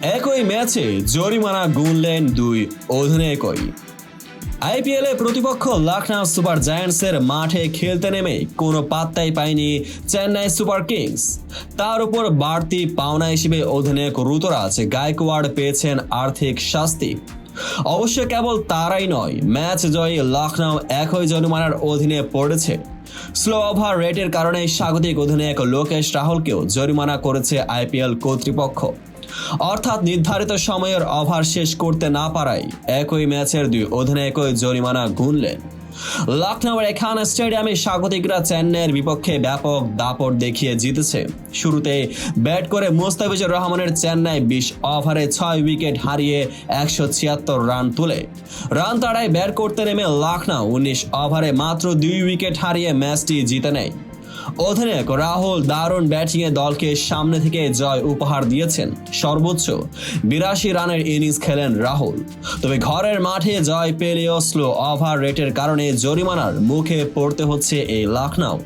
একই ম্যাচে জরিমানা গুনলেন দুই অধিনায়কই। আইপিএলে প্রতিপক্ষ লখনউ সুপার জায়ান্টসের মাঠে খেলতে নেমে কোনো পাত্তাই পায়নি চেন্নাই সুপার কিংস। তার উপর বাড়তি পাওনা হিসেবে অধিনায়ক ঋতুরাজ গায়কোয়াড় পেয়েছেন আর্থিক শাস্তি। অবশ্য কেবল তারাই নয়, ম্যাচ জয়ী লখনউ একই জরিমানার অধীনে পড়েছে। স্লো ওভার রেটের কারণে স্বাগতিক অধিনায়ক লোকেশ রাহুলকেও জরিমানা করেছে আইপিএল কর্তৃপক্ষ। অর্থাৎ নির্ধারিত সময়ের ওভার শেষ করতে না পারায় একই ম্যাচের দুই অধিনায়কই জরিমানা গুনলেন। লখনউয়ের এখান স্টেডিয়ামে স্বাগতিকরা চেন্নাইয়ের বিপক্ষে ব্যাপক দাপট দেখিয়ে জিতেছে। শুরুতে ব্যাট করে মুস্তাফিজুর রহমানের চেন্নাই 20 ওভারে 6 উইকেট হারিয়ে 176 রান তুলে রান তাড়ায় ব্যাট করতে নেমে লখনউ 19 ওভারে মাত্র 2 উইকেট হারিয়ে ম্যাচটি জিতে নেয়। অধিনায়ক রাহুল দারুণ ব্যাটিংয়ে দলকে সামনে থেকে জয় উপহার দিয়েছেন। সর্বোচ্চ 82 রানের ইনিংস খেলেন রাহুল। তবে ঘরের মাঠে জয় পেলেও স্লো ওভার রেটের কারণে জরিমানার মুখে পড়তে হচ্ছে এই লখনউ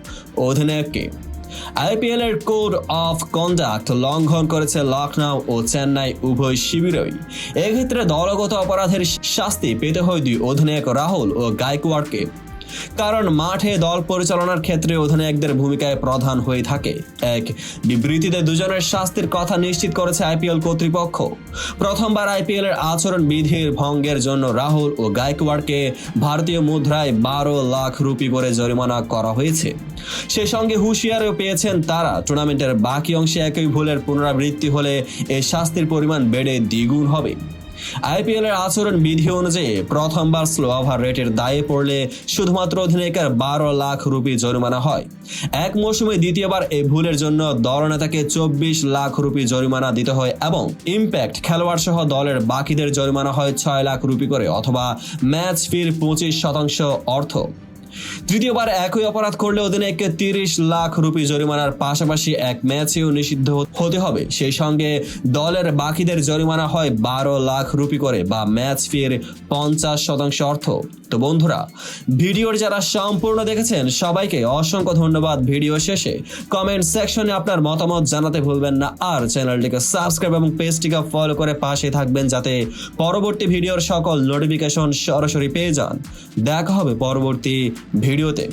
অধিনায়ককে। আইপিএল এর কোড অফ কন্ডাক্ট লঙ্ঘন করেছে লখনউ ও চেন্নাই উভয় শিবিরই। এক্ষেত্রে দলগত অপরাধের শাস্তি পেতে হয় দুই অধিনায়ক রাহুল ও গায়কোয়াড়কে। কারণ মাঠে দল পরিচালনার ক্ষেত্রে অধিনায়কদের ভূমিকায় প্রধান হয়ে থাকে। এক বিবৃতিতে দুজনের শাস্তির কথা নিশ্চিত করেছে আইপিএল কর্তৃপক্ষ। প্রথমবার আইপিএল এর আচরণ বিধির ভঙ্গের জন্য রাহুল ও গায়কোয়াড়কে ভারতীয় মুদ্রায় 12 লাখ রুপি করে জরিমানা করা হয়েছে। সেই সঙ্গে হুঁশিয়ারিও পেয়েছেন তারা, টুর্নামেন্টের বাকি অংশে একই ভুলের পুনরাবৃত্তি হলে এই শাস্তির পরিমাণ বেড়ে দ্বিগুণ হবে। আইপিএল এর আচরণ বিধি অনুযায়ী প্রথমবার স্লো ওভার রেটের দায়ে পড়লে শুধুমাত্র অধিনায়কের 12 লাখ রুপি জরিমানা হয়। এক মৌসুমে দ্বিতীয়বার এই ভুলের জন্য দলনেতাকে 24 লাখ রুপি জরিমানা দিতে হয় এবং ইম্প্যাক্ট খেলোয়াড় সহ দলের বাকিদের জরিমানা হয় 6 লাখ রুপি করে অথবা ম্যাচ ফির 25% অর্থ। তৃতীয়বার একই অপরাধ করলে অধিনায়ককে 30 লাখ রুপি জরিমানার পাশাপাশি এক ম্যাচেও নিষিদ্ধ হতে হবে। সেই সঙ্গে দলের বাকিদের জরিমানা হয় 12 লাখ রুপি করে বা ম্যাচ ফির 50% অর্থ। তো বন্ধুরা, ভিডিওর যারা সম্পূর্ণ দেখেছেন সবাইকে অসংখ্য ধন্যবাদ। ভিডিও শেষে কমেন্ট সেকশনে আপনার মতামত জানাতে ভুলবেন না, আর চ্যানেলটিকে সাবস্ক্রাইব এবং পেজটিকে ফলো করে পাশে থাকবেন যাতে পরবর্তী ভিডিওর সকল নোটিফিকেশন সরাসরি পেয়ে যান। দেখা হবে পরবর্তী ভিডিওতে।